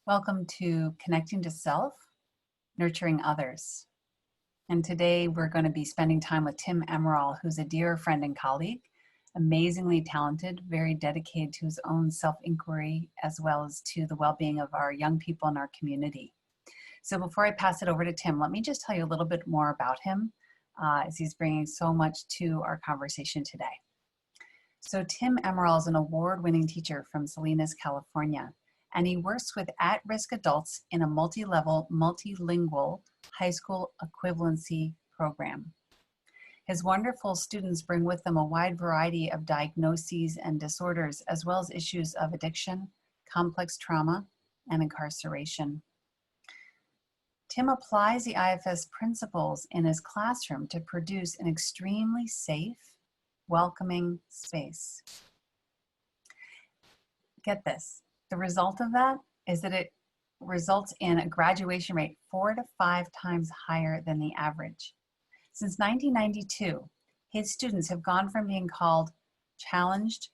Welcome to Connecting to Self, Nurturing Others. And today we're going to be spending time with Tim Amaral, who's a dear friend and colleague, amazingly talented, very dedicated to his own self-inquiry, as well as to the well-being of our young people in our community. So before I pass it over to Tim, let me just tell you a little bit more about him, as he's bringing so much to our conversation today. So Tim Amaral is an award-winning teacher from Salinas, California, and he works with at-risk adults in a multi-level, multilingual high school equivalency program. His wonderful students bring with them a wide variety of diagnoses and disorders, as well as issues of addiction, complex trauma, and incarceration. Tim applies the IFS principles in his classroom to produce an extremely safe, welcoming space. Get this. The result of that is that it results in a graduation rate 4 to 5 times higher than the average. Since 1992, his students have gone from being called challenged,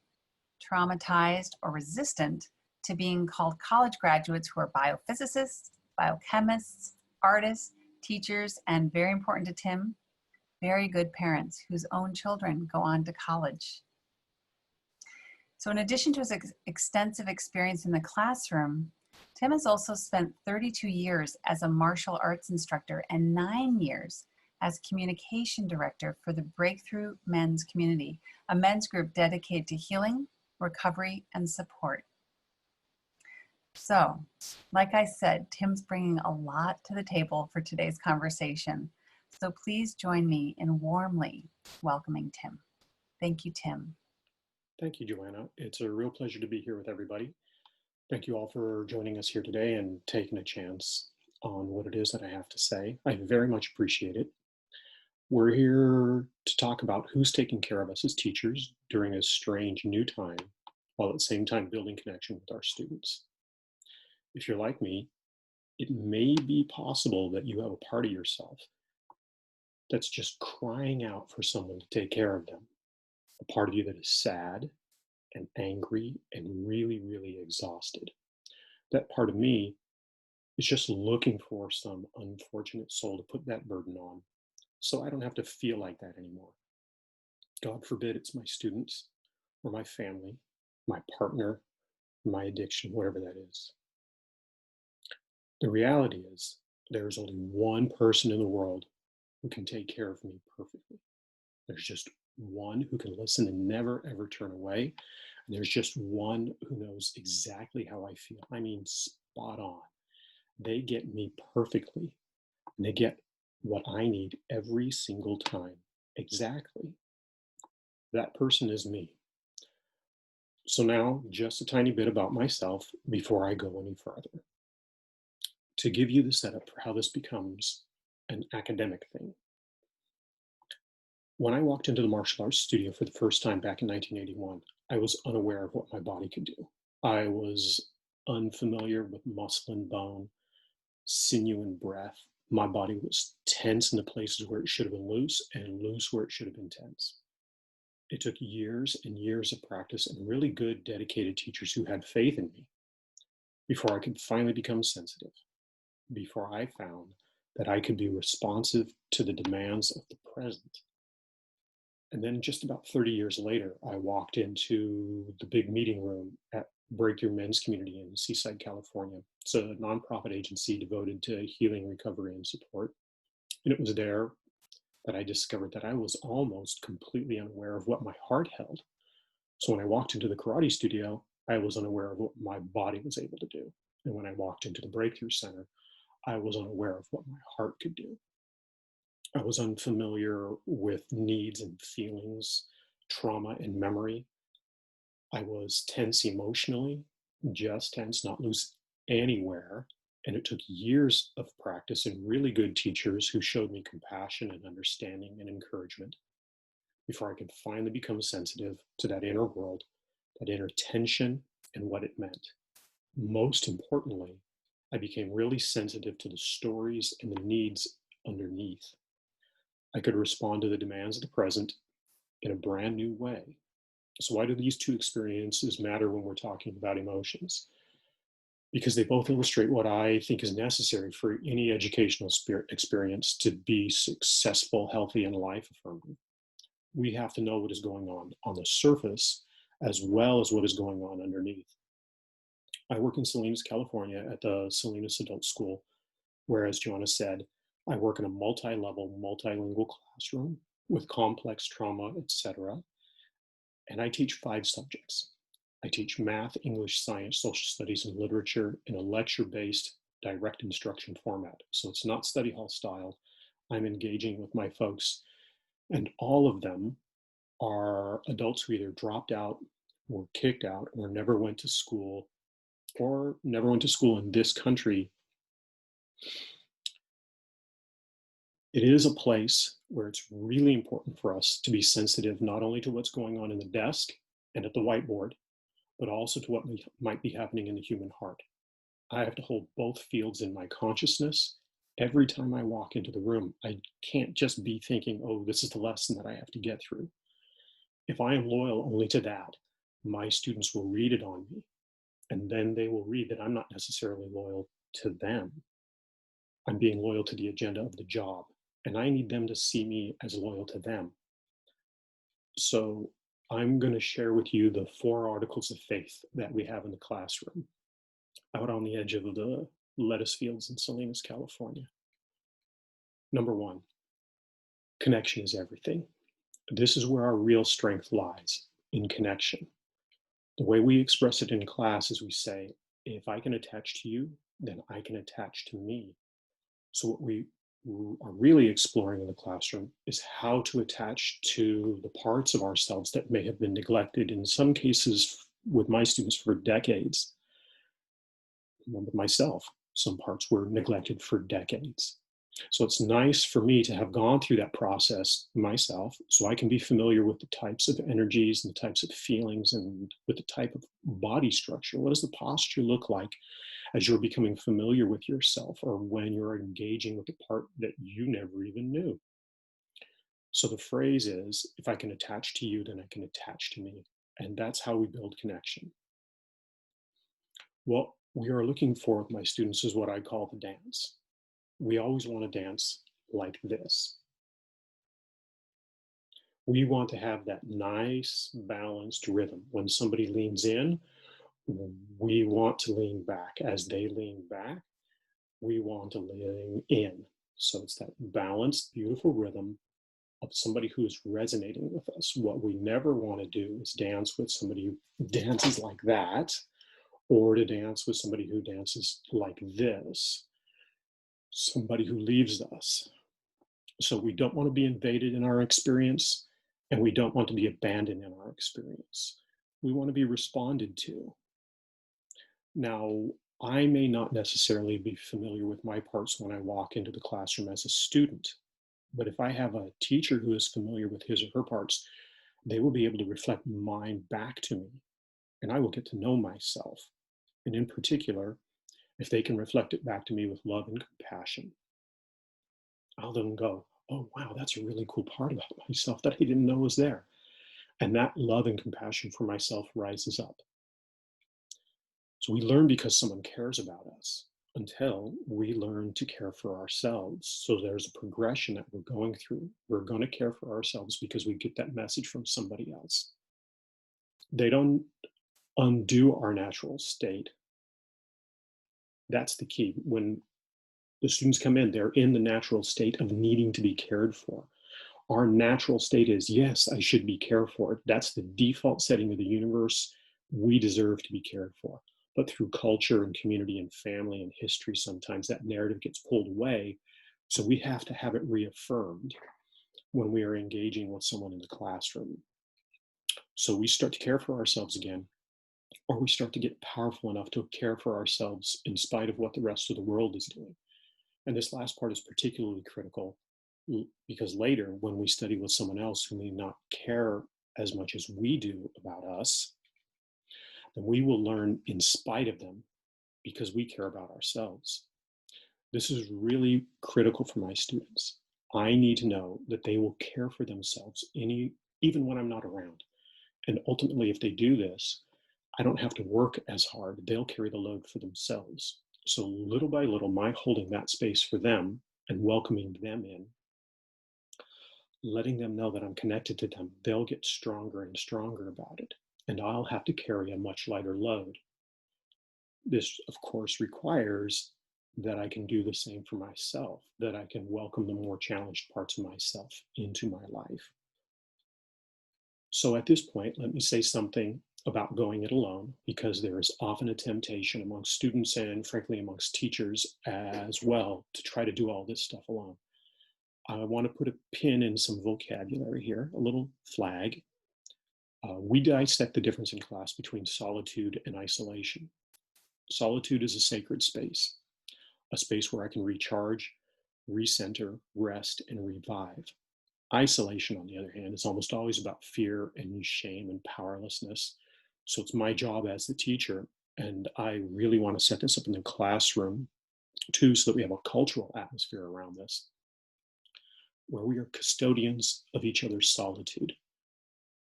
traumatized, or resistant to being called college graduates who are biophysicists, biochemists, artists, teachers, and very important to Tim, very good parents whose own children go on to college. So in addition to his extensive experience in the classroom, Tim has also spent 32 years as a martial arts instructor and 9 years as communication director for the Breakthrough Men's Community, a men's group dedicated to healing, recovery, and support. So, like I said, Tim's bringing a lot to the table for today's conversation. So please join me in warmly welcoming Tim. Thank you, Tim. Thank you, Joanna. It's a real pleasure to be here with everybody. Thank you all for joining us here today and taking a chance on what it is that I have to say. I very much appreciate it. We're here to talk about who's taking care of us as teachers during a strange new time, while at the same time building connection with our students. If you're like me, it may be possible that you have a part of yourself that's just crying out for someone to take care of them. A part of you that is sad and angry and really, really exhausted. That part of me is just looking for some unfortunate soul to put that burden on so I don't have to feel like that anymore. God forbid it's my students or my family, my partner, my addiction, whatever that is. The reality is there's only one person in the world who can take care of me perfectly. There's just one who can listen and never ever turn away. And there's just one who knows exactly how I feel. I mean, spot on. They get me perfectly. And they get what I need every single time. Exactly. That person is me. So now, just a tiny bit about myself before I go any further. To give you the setup for how this becomes an academic thing. When I walked into the martial arts studio for the first time back in 1981, I was unaware of what my body could do. I was unfamiliar with muscle and bone, sinew and breath. My body was tense in the places where it should have been loose and loose where it should have been tense. It took years and years of practice and really good, dedicated teachers who had faith in me before I could finally become sensitive, before I found that I could be responsive to the demands of the present. And then just about 30 years later, I walked into the big meeting room at Breakthrough Men's Community in Seaside, California. It's a nonprofit agency devoted to healing, recovery, and support. And it was there that I discovered that I was almost completely unaware of what my heart held. So when I walked into the karate studio, I was unaware of what my body was able to do. And when I walked into the Breakthrough Center, I was unaware of what my heart could do. I was unfamiliar with needs and feelings, trauma and memory. I was tense emotionally, just tense, not loose anywhere. And it took years of practice and really good teachers who showed me compassion and understanding and encouragement before I could finally become sensitive to that inner world, that inner tension and what it meant. Most importantly, I became really sensitive to the stories and the needs underneath. I could respond to the demands of the present in a brand new way. So why do these two experiences matter when we're talking about emotions? because they both illustrate what I think is necessary for any educational experience to be successful, healthy, and life affirming. We have to know what is going on the surface as well as what is going on underneath. I work in Salinas, California at the Salinas Adult School, where, as Joanna said, I work in a multi-level, multilingual classroom with complex trauma, etc. And I teach 5 subjects. I teach math, English, science, social studies, and literature in a lecture-based direct instruction format. So it's not study hall style. I'm engaging with my folks, and all of them are adults who either dropped out, were kicked out, or never went to school, or never went to school in this country. It is a place where it's really important for us to be sensitive not only to what's going on in the desk and at the whiteboard, but also to what might be happening in the human heart. I have to hold both fields in my consciousness every time I walk into the room. I can't just be thinking, oh, this is the lesson that I have to get through. If I am loyal only to that, my students will read it on me, and then they will read that I'm not necessarily loyal to them. I'm being loyal to the agenda of the job, and I need them to see me as loyal to them. So I'm going to share with you the 4 articles of faith that we have in the classroom out on the edge of the lettuce fields in Salinas, California. Number 1, connection is everything. This is where our real strength lies, in connection. The way we express it in class is we say, if I can attach to you, then I can attach to me. So what we are really exploring in the classroom is how to attach to the parts of ourselves that may have been neglected, in some cases with my students for decades. With myself, some parts were neglected for decades. So it's nice for me to have gone through that process myself so I can be familiar with the types of energies and the types of feelings and with the type of body structure. What does the posture look like as you're becoming familiar with yourself, or when you're engaging with a part that you never even knew? So the phrase is, if I can attach to you, then I can attach to me. And that's how we build connection. What we are looking for with my students is what I call the dance. We always want to dance like this. We want to have that nice, balanced rhythm. When somebody leans in, we want to lean back. As they lean back, we want to lean in. So it's that balanced, beautiful rhythm of somebody who is resonating with us. What we never want to do is dance with somebody who dances like that, or to dance with somebody who dances like this, somebody who leaves us. So we don't want to be invaded in our experience, and we don't want to be abandoned in our experience. We want to be responded to. Now, I may not necessarily be familiar with my parts when I walk into the classroom as a student, but if I have a teacher who is familiar with his or her parts, they will be able to reflect mine back to me, and I will get to know myself. And in particular, if they can reflect it back to me with love and compassion, I'll then go, oh, wow, that's a really cool part about myself that I didn't know was there. And that love and compassion for myself rises up. So we learn because someone cares about us until we learn to care for ourselves. So there's a progression that we're going through. We're going to care for ourselves because we get that message from somebody else. They don't undo our natural state. That's the key. When the students come in, they're in the natural state of needing to be cared for. Our natural state is, yes, I should be cared for. That's the default setting of the universe. We deserve to be cared for. But through culture and community and family and history, sometimes that narrative gets pulled away. So we have to have it reaffirmed when we are engaging with someone in the classroom. So we start to care for ourselves again, or we start to get powerful enough to care for ourselves in spite of what the rest of the world is doing. And this last part is particularly critical because later, when we study with someone else who may not care as much as we do about us, then we will learn in spite of them because we care about ourselves. This is really critical for my students. I need to know that they will care for themselves even when I'm not around. And ultimately, if they do this, I don't have to work as hard. They'll carry the load for themselves. So little by little, my holding that space for them and welcoming them in, letting them know that I'm connected to them, they'll get stronger and stronger about it. And I'll have to carry a much lighter load. This, of course, requires that I can do the same for myself, that I can welcome the more challenged parts of myself into my life. So at this point, let me say something about going it alone, because there is often a temptation amongst students and frankly amongst teachers as well to try to do all this stuff alone. I want to put a pin in some vocabulary here, a little flag. We dissect the difference in class between solitude and isolation. Solitude is a sacred space, a space where I can recharge, recenter, rest, and revive. Isolation, on the other hand, is almost always about fear and shame and powerlessness. So it's my job as the teacher, and I really want to set this up in the classroom too, so that we have a cultural atmosphere around this, where we are custodians of each other's solitude,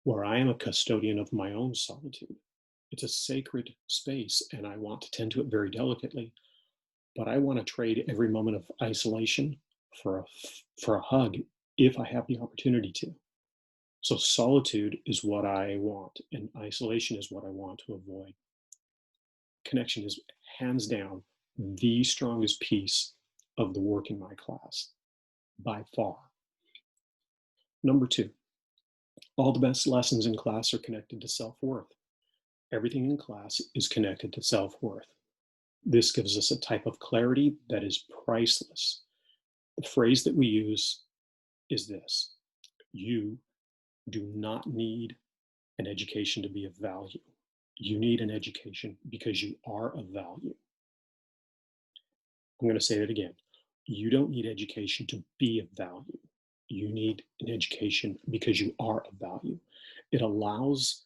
where I am a custodian of my own solitude. It's a sacred space, and I want to tend to it very delicately, but I want to trade every moment of isolation for a hug if I have the opportunity to. So solitude is what I want, and isolation is what I want to avoid. Connection is hands down the strongest piece of the work in my class, by far. Number two, all the best lessons in class are connected to self-worth. Everything in class is connected to self-worth. This gives us a type of clarity that is priceless. The phrase that we use is this: you do not need an education to be of value. You need an education because you are of value. I'm going to say that again. You don't need education to be of value. You need an education because you are of value. It allows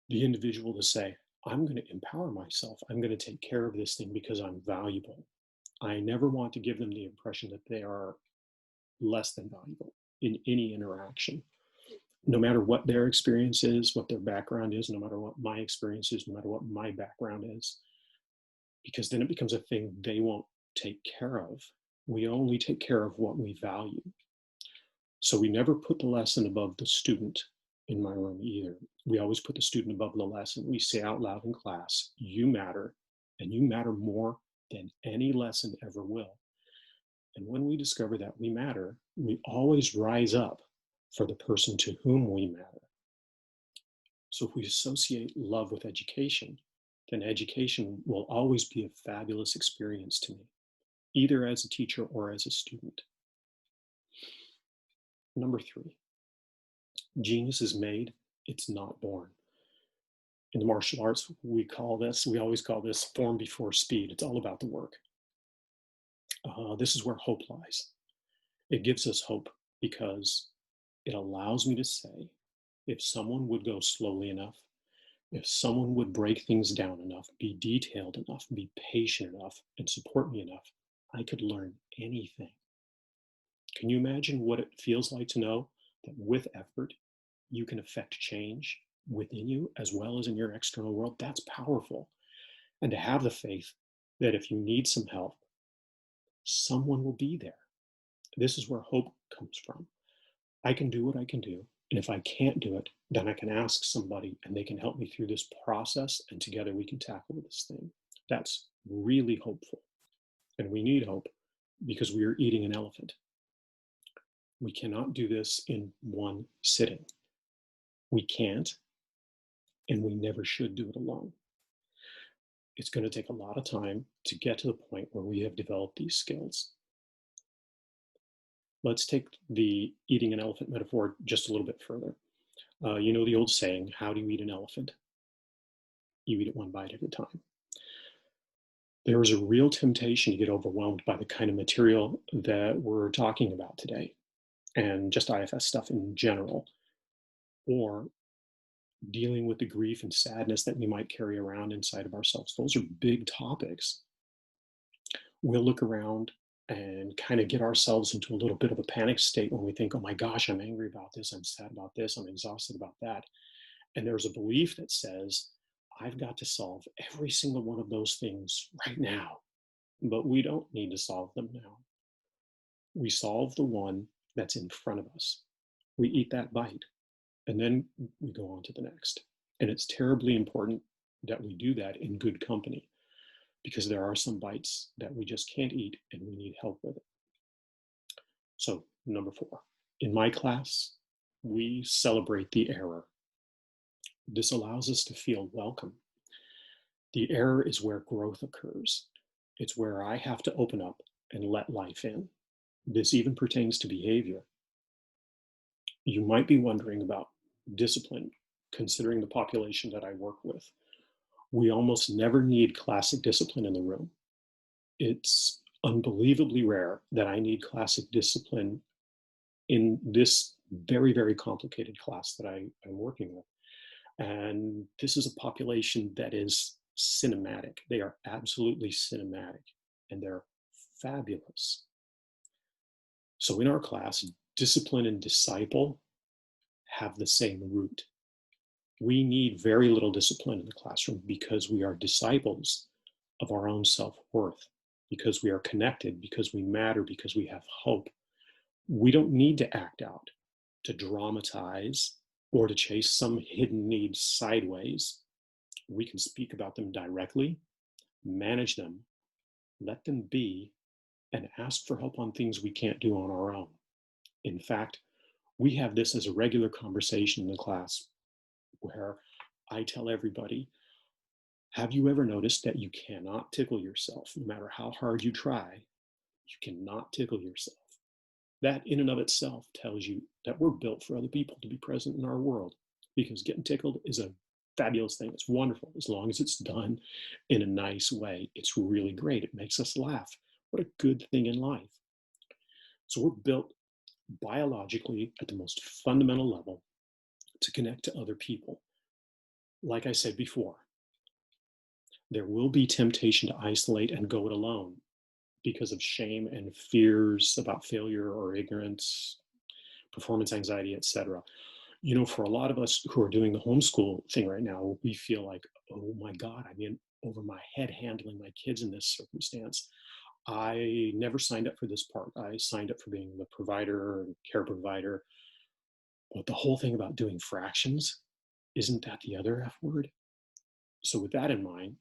the individual to say, I'm going to empower myself. I'm going to take care of this thing because I'm valuable. I never want to give them the impression that they are less than valuable in any interaction. No matter what their experience is, what their background is, no matter what my experience is, no matter what my background is, because then it becomes a thing they won't take care of. We only take care of what we value. So we never put the lesson above the student in my room either. We always put the student above the lesson. We say out loud in class, you matter, and you matter more than any lesson ever will. And when we discover that we matter, we always rise up for the person to whom we matter. So if we associate love with education, then education will always be a fabulous experience to me, either as a teacher or as a student. Number three, genius is made, it's not born. In the martial arts, we always call this form before speed. It's all about the work. This is where hope lies. It gives us hope because it allows me to say, if someone would go slowly enough, if someone would break things down enough, be detailed enough, be patient enough, and support me enough, I could learn anything. Can you imagine what it feels like to know that with effort, you can affect change within you as well as in your external world? That's powerful. And to have the faith that if you need some help, someone will be there. This is where hope comes from. I can do what I can do. And if I can't do it, then I can ask somebody and they can help me through this process. And together we can tackle this thing. That's really hopeful. And we need hope because we are eating an elephant. We cannot do this in one sitting. We can't, and we never should do it alone. It's going to take a lot of time to get to the point where we have developed these skills. Let's take the eating an elephant metaphor just a little bit further. You know the old saying, how do you eat an elephant? You eat it one bite at a time. There is a real temptation to get overwhelmed by the kind of material that we're talking about today, and just IFS stuff in general, or dealing with the grief and sadness that we might carry around inside of ourselves. Those are big topics. We'll look around and kind of get ourselves into a little bit of a panic state when we think, oh my gosh, I'm angry about this, I'm sad about this, I'm exhausted about that. And there's a belief that says, I've got to solve every single one of those things right now, but we don't need to solve them now. We solve the one that's in front of us. We eat that bite, and then we go on to the next. And it's terribly important that we do that in good company, because there are some bites that we just can't eat and we need help with it. So, number 4, in my class, we celebrate the error. This allows us to feel welcome. The error is where growth occurs. It's where I have to open up and let life in. This even pertains to behavior. You might be wondering about discipline, considering the population that I work with. We almost never need classic discipline in the room. It's unbelievably rare that I need classic discipline in this very, very complicated class that I'm working with. And this is a population that is cinematic. They are absolutely cinematic, and they're fabulous. So in our class, discipline and disciple have the same root. We need very little discipline in the classroom because we are disciples of our own self-worth, because we are connected, because we matter, because we have hope. We don't need to act out, to dramatize, or to chase some hidden needs sideways. We can speak about them directly, manage them, let them be, and ask for help on things we can't do on our own. In fact, we have this as a regular conversation in the class where I tell everybody, have you ever noticed that you cannot tickle yourself? No matter how hard you try, you cannot tickle yourself. That in and of itself tells you that we're built for other people to be present in our world, because getting tickled is a fabulous thing. It's wonderful as long as it's done in a nice way. It's really great. It makes us laugh. What a good thing in life. So we're built biologically at the most fundamental level to connect to other people. Like I said before, there will be temptation to isolate and go it alone because of shame and fears about failure or ignorance, performance anxiety, etc. You know, for a lot of us who are doing the homeschool thing right now, we feel like, oh my God, I'm in over my head handling my kids in this circumstance. I never signed up for this part. I signed up for being the provider and care provider. But the whole thing about doing fractions, isn't that the other F word? So with that in mind,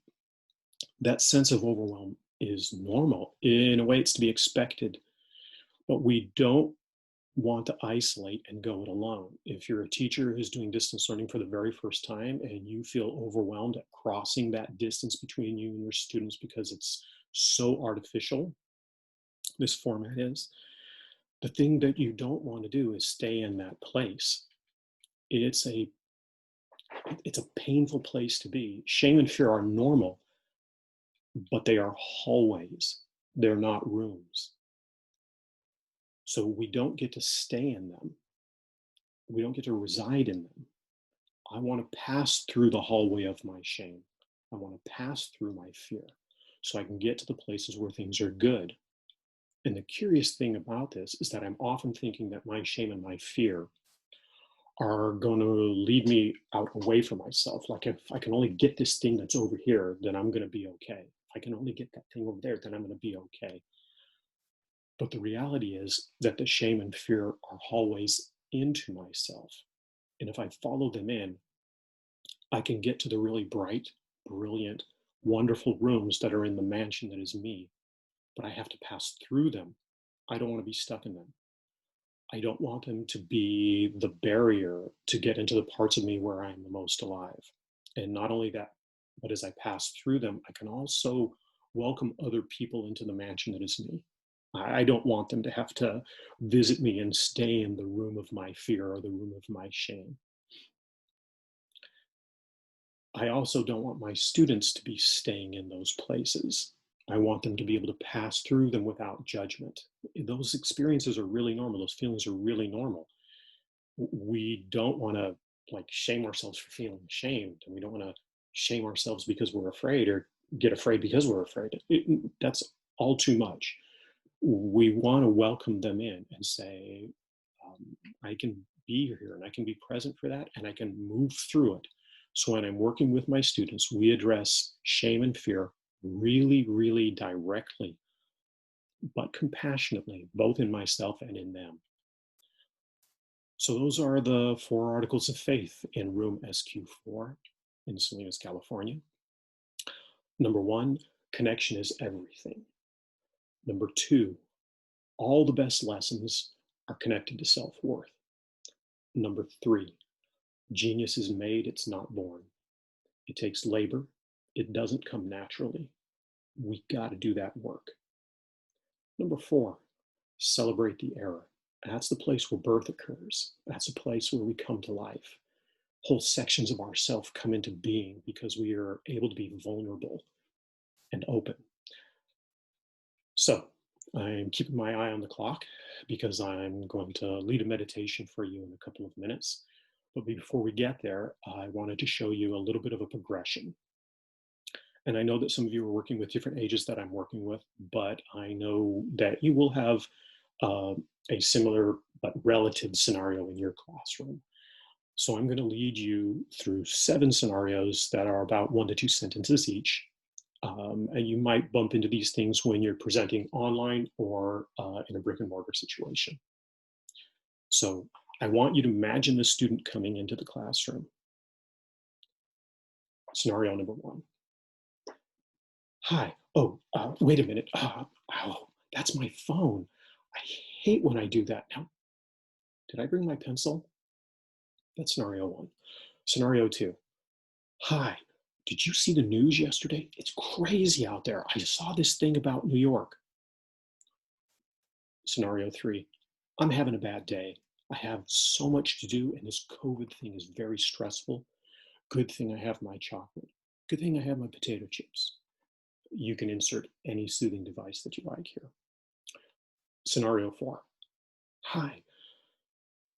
that sense of overwhelm is normal. In a way, it's to be expected. But we don't want to isolate and go it alone. If you're a teacher who's doing distance learning for the very first time and you feel overwhelmed at crossing that distance between you and your students because it's so artificial, this format is, the thing that you don't want to do is stay in that place. It's a painful place to be. Shame and fear are normal, but they are hallways. They're not rooms. So we don't get to stay in them. We don't get to reside in them. I want to pass through the hallway of my shame. I want to pass through my fear so I can get to the places where things are good. And the curious thing about this is that I'm often thinking that my shame and my fear are going to lead me out away from myself. Like if I can only get this thing that's over here, then I'm going to be okay. If I can only get that thing over there, then I'm going to be okay. But the reality is that the shame and fear are hallways into myself. And if I follow them in, I can get to the really bright, brilliant, wonderful rooms that are in the mansion that is me. But I have to pass through them. I don't want to be stuck in them. I don't want them to be the barrier to get into the parts of me where I am the most alive. And not only that, but as I pass through them, I can also welcome other people into the mansion that is me. I don't want them to have to visit me and stay in the room of my fear or the room of my shame. I also don't want my students to be staying in those places. I want them to be able to pass through them without judgment. Those experiences are really normal. Those feelings are really normal. We don't want to like shame ourselves for feeling shamed, and we don't want to shame ourselves because we're afraid or get afraid because we're afraid. That's all too much. We want to welcome them in and say, I can be here and I can be present for that and I can move through it So when I'm working with my students, we address shame and fear really, really directly, but compassionately, both in myself and in them. So those are the four articles of faith in room SQ4 in Salinas, California. Number one, connection is everything. Number two, all the best lessons are connected to self-worth. Number three, genius is made, it's not born. It takes labor. It doesn't come naturally. We got to do that work. Number four, celebrate the error. That's the place where birth occurs. That's a place where we come to life. Whole sections of ourself come into being because we are able to be vulnerable and open. So I'm keeping my eye on the clock because I'm going to lead a meditation for you in a couple of minutes. But before we get there, I wanted to show you a little bit of a progression. And I know that some of you are working with different ages that I'm working with, but I know that you will have uh, a similar but relative scenario in your classroom. So I'm going to lead you through 7 scenarios that are about 1 to 2 sentences each. And you might bump into these things when you're presenting online or in a brick and mortar situation. So I want you to imagine the student coming into the classroom. Scenario number 1. Hi. Oh, wait a minute. Oh, that's my phone. I hate when I do that. Now, did I bring my pencil? That's scenario 1. Scenario 2. Hi. Did you see the news yesterday? It's crazy out there. I saw this thing about New York. Scenario 3. I'm having a bad day. I have so much to do, and this COVID thing is very stressful. Good thing I have my chocolate. Good thing I have my potato chips. You can insert any soothing device that you like here. Scenario 4. Hi,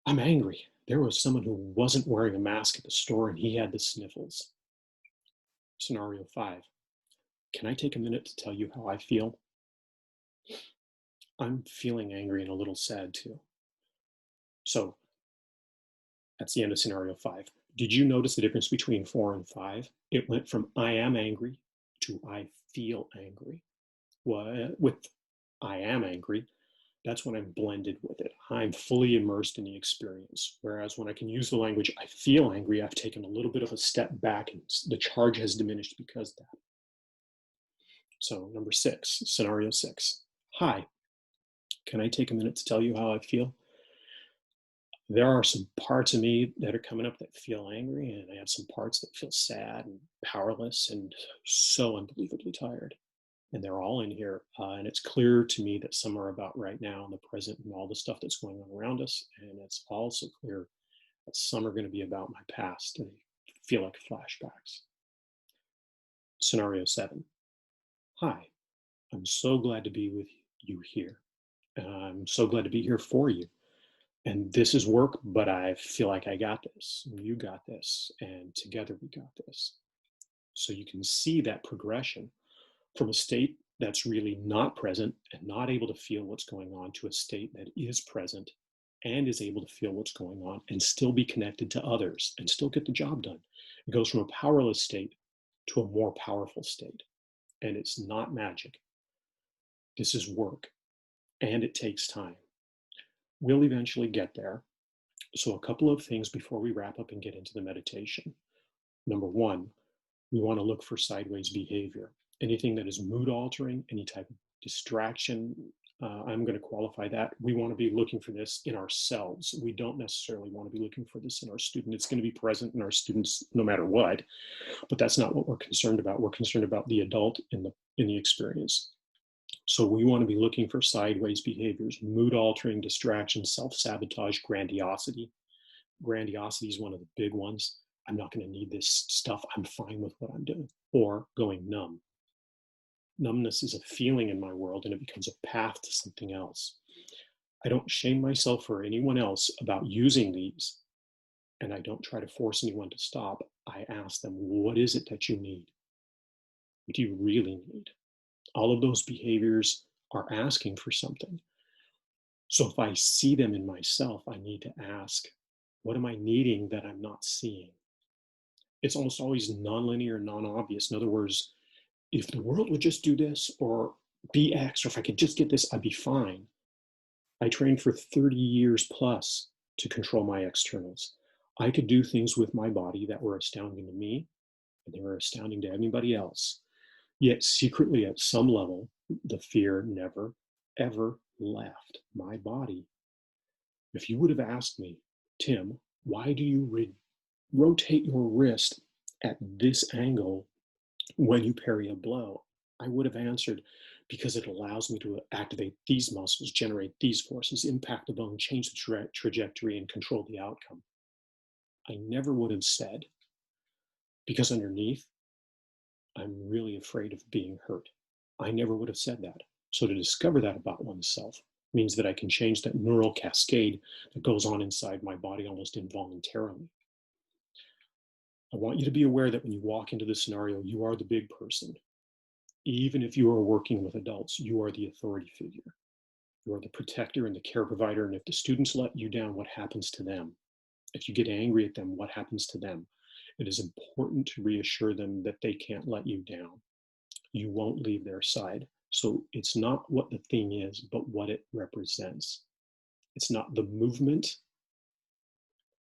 I'm angry. There was someone who wasn't wearing a mask at the store and he had the sniffles. Scenario 5. Can I take a minute to tell you how I feel? I'm feeling angry and a little sad too. So that's the end of scenario 5. Did you notice the difference between 4 and 5? It went from I am angry to I feel angry. With I am angry, that's when I'm blended with it. I'm fully immersed in the experience. Whereas when I can use the language, I feel angry, I've taken a little bit of a step back and the charge has diminished because of that. So number 6, scenario 6. Hi, can I take a minute to tell you how I feel? There are some parts of me that are coming up that feel angry, and I have some parts that feel sad and powerless and so unbelievably tired. And they're all in here. And it's clear to me that some are about right now in the present and all the stuff that's going on around us. And it's also clear that some are going to be about my past and they feel like flashbacks. Scenario 7. Hi, I'm so glad to be with you here. I'm so glad to be here for you. And this is work, but I feel like I got this. And you got this. And together we got this. So you can see that progression from a state that's really not present and not able to feel what's going on to a state that is present and is able to feel what's going on and still be connected to others and still get the job done. It goes from a powerless state to a more powerful state. And it's not magic. This is work and it takes time. We'll eventually get there. So, a couple of things before we wrap up and get into the meditation. Number 1, we want to look for sideways behavior. Anything that is mood altering, any type of distraction, I'm going to qualify that. We want to be looking for this in ourselves. We don't necessarily want to be looking for this in our student. It's going to be present in our students no matter what, but that's not what we're concerned about. We're concerned about the adult in the experience. So we want to be looking for sideways behaviors, mood altering, distraction, self-sabotage, grandiosity. Grandiosity is one of the big ones. I'm not going to need this stuff. I'm fine with what I'm doing. Or going numb. Numbness is a feeling in my world and it becomes a path to something else. I don't shame myself or anyone else about using these, and I don't try to force anyone to stop. I ask them, what is it that you need? What do you really need? All of those behaviors are asking for something. So if I see them in myself, I need to ask, what am I needing that I'm not seeing? It's almost always nonlinear and non-obvious. In other words, if the world would just do this or be X, or if I could just get this, I'd be fine. I trained for 30 years plus to control my externals. I could do things with my body that were astounding to me, and they were astounding to anybody else. Yet secretly, at some level, the fear never, ever left my body. If you would have asked me, Tim, why do you rotate your wrist at this angle when you parry a blow? I would have answered, because it allows me to activate these muscles, generate these forces, impact the bone, change the trajectory, and control the outcome. I never would have said, because underneath, I'm really afraid of being hurt. I never would have said that. So to discover that about oneself means that I can change that neural cascade that goes on inside my body almost involuntarily. I want you to be aware that when you walk into this scenario, you are the big person. Even if you are working with adults, you are the authority figure. You are the protector and the care provider. And if the students let you down, what happens to them? If you get angry at them, what happens to them? It is important to reassure them that they can't let you down. You won't leave their side. So it's not what the thing is, but what it represents. It's not the movement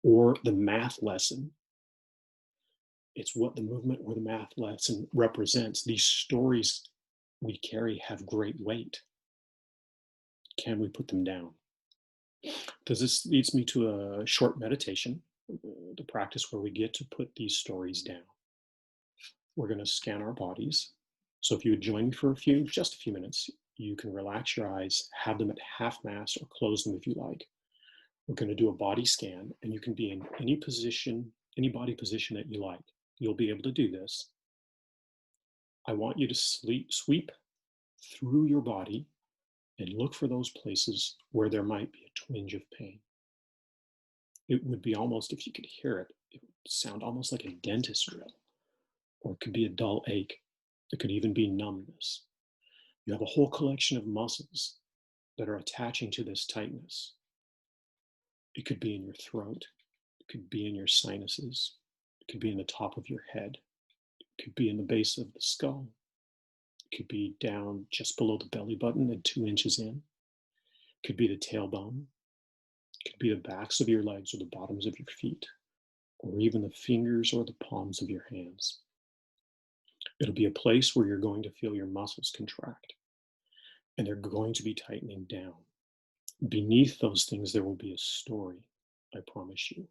or the math lesson. It's what the movement or the math lesson represents. These stories we carry have great weight. Can we put them down? Because this leads me to a short meditation, the practice where we get to put these stories down. We're going to scan our bodies. So if you would join me for just a few minutes, you can relax your eyes, have them at half mast, or close them if you like. We're going to do a body scan, and you can be in any position, any body position that you like. You'll be able to do this. I want you to sweep through your body and look for those places where there might be a twinge of pain. It would be almost, if you could hear it, it would sound almost like a dentist drill, or it could be a dull ache. It could even be numbness. You have a whole collection of muscles that are attaching to this tightness. It could be in your throat. It could be in your sinuses. It could be in the top of your head. It could be in the base of the skull. It could be down just below the belly button and 2 inches in. It could be the tailbone. It could be the backs of your legs or the bottoms of your feet, or even the fingers or the palms of your hands. It'll be a place where you're going to feel your muscles contract, and they're going to be tightening down. Beneath those things, there will be a story, I promise you.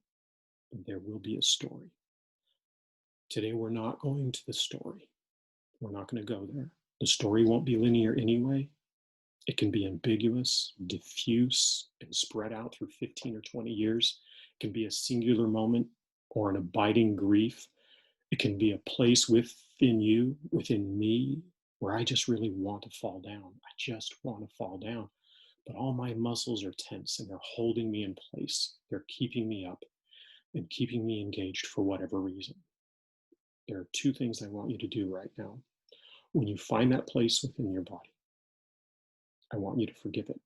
There will be a story. Today, we're not going to the story. We're not going to go there. The story won't be linear anyway. It can be ambiguous, diffuse, and spread out through 15 or 20 years. It can be a singular moment or an abiding grief. It can be a place within you, within me, where I just really want to fall down. I just want to fall down. But all my muscles are tense and they're holding me in place. They're keeping me up and keeping me engaged for whatever reason. There are 2 things I want you to do right now. When you find that place within your body, I want you to forgive it.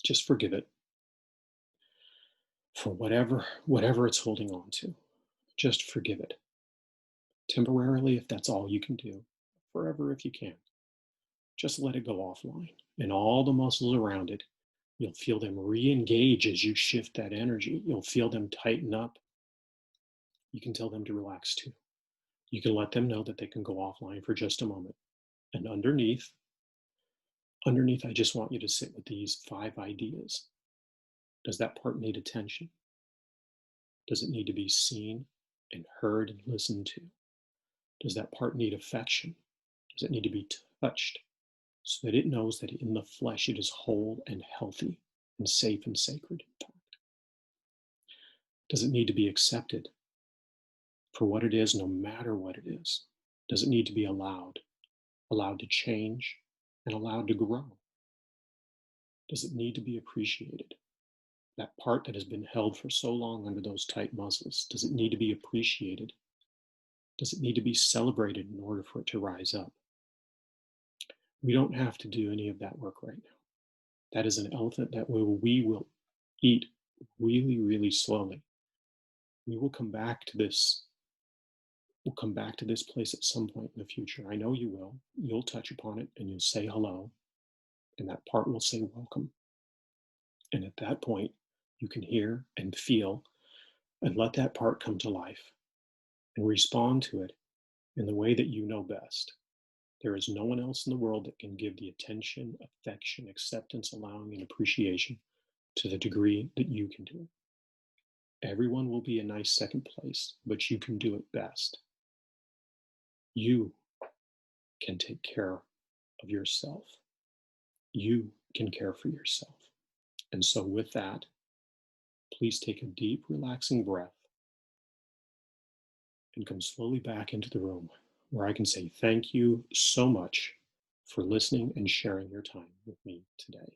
Just forgive it for whatever it's holding on to. Just forgive it. Temporarily, if that's all you can do. Forever, if you can. Just let it go offline. And all the muscles around it, you'll feel them re-engage as you shift that energy. You'll feel them tighten up. You can tell them to relax too. You can let them know that they can go offline for just a moment. And underneath, I just want you to sit with these 5 ideas. Does that part need attention? Does it need to be seen and heard and listened to? Does that part need affection? Does it need to be touched so that it knows that in the flesh it is whole and healthy and safe and sacred? Does it need to be accepted for what it is, no matter what it is? Does it need to be allowed to change, and allowed to grow? Does it need to be appreciated? That part that has been held for so long under those tight muscles, does it need to be appreciated? Does it need to be celebrated in order for it to rise up? We don't have to do any of that work right now. That is an elephant that we will eat really, really slowly. We will come back to this will come back to this place at some point in the future. I know you will. You'll touch upon it and you'll say hello, and that part will say welcome. And at that point, you can hear and feel and let that part come to life and respond to it in the way that you know best. There is no one else in the world that can give the attention, affection, acceptance, allowing, and appreciation to the degree that you can do it. Everyone will be a nice second place, but you can do it best. You can take care of yourself. You can care for yourself. And so, with that, please take a deep, relaxing breath and come slowly back into the room where I can say thank you so much for listening and sharing your time with me today.